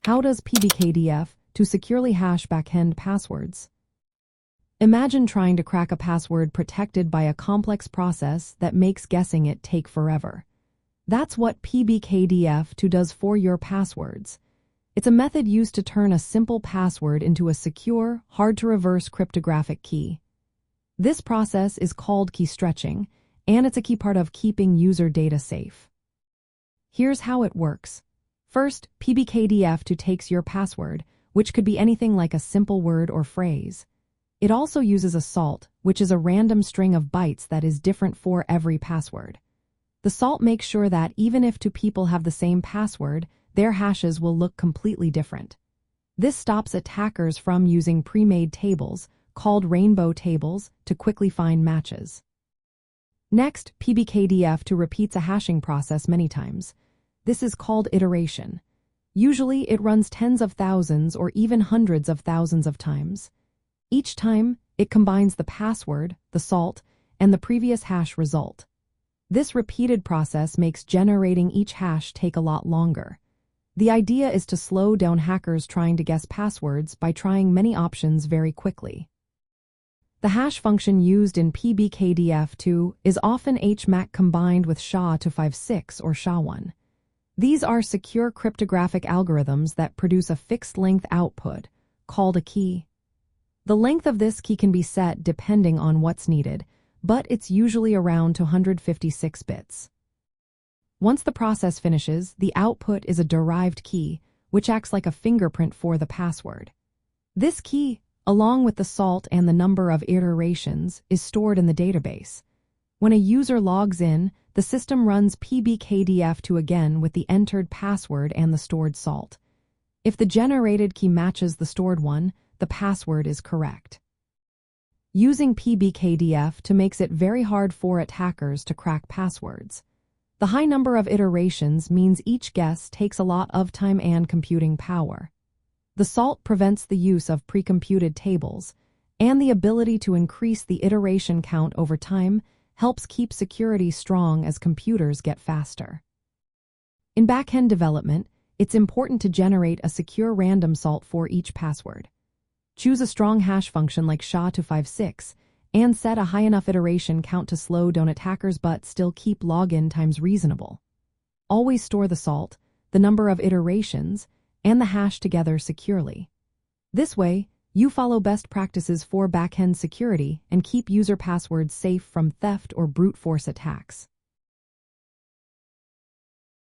How does PBKDF2 securely hash backend passwords? Imagine trying to crack a password protected by a complex process that makes guessing it take forever. That's what PBKDF2 does for your passwords. It's a method used to turn a simple password into a secure, hard-to-reverse cryptographic key. This process is called key stretching, and it's a key part of keeping user data safe. Here's how it works. First, PBKDF2 takes your password, which could be anything like a simple word or phrase. It also uses a salt, which is a random string of bytes that is different for every password. The salt makes sure that even if two people have the same password, their hashes will look completely different. This stops attackers from using pre-made tables, called rainbow tables, to quickly find matches. Next, PBKDF2 repeats a hashing process many times. This is called iteration. Usually, it runs tens of thousands or even hundreds of thousands of times. Each time, it combines the password, the salt, and the previous hash result. This repeated process makes generating each hash take a lot longer. The idea is to slow down hackers trying to guess passwords by trying many options very quickly. The hash function used in PBKDF2 is often HMAC combined with SHA-256 or SHA-1. These are secure cryptographic algorithms that produce a fixed-length output, called a key. The length of this key can be set depending on what's needed, but it's usually around 256 bits. Once the process finishes, the output is a derived key, which acts like a fingerprint for the password. This key, along with the salt and the number of iterations, is stored in the database. When a user logs in, the system runs PBKDF2 again with the entered password and the stored salt. If the generated key matches the stored one, the password is correct. Using PBKDF2 makes it very hard for attackers to crack passwords. The high number of iterations means each guess takes a lot of time and computing power. The salt prevents the use of pre-computed tables, and the ability to increase the iteration count over time helps keep security strong as computers get faster. In backend development, it's important to generate a secure random salt for each password. Choose a strong hash function like SHA-256 and set a high enough iteration count to slow down attackers but still keep login times reasonable. Always store the salt, the number of iterations, and the hash together securely. This way, you follow best practices for backend security and keep user passwords safe from theft or brute force attacks.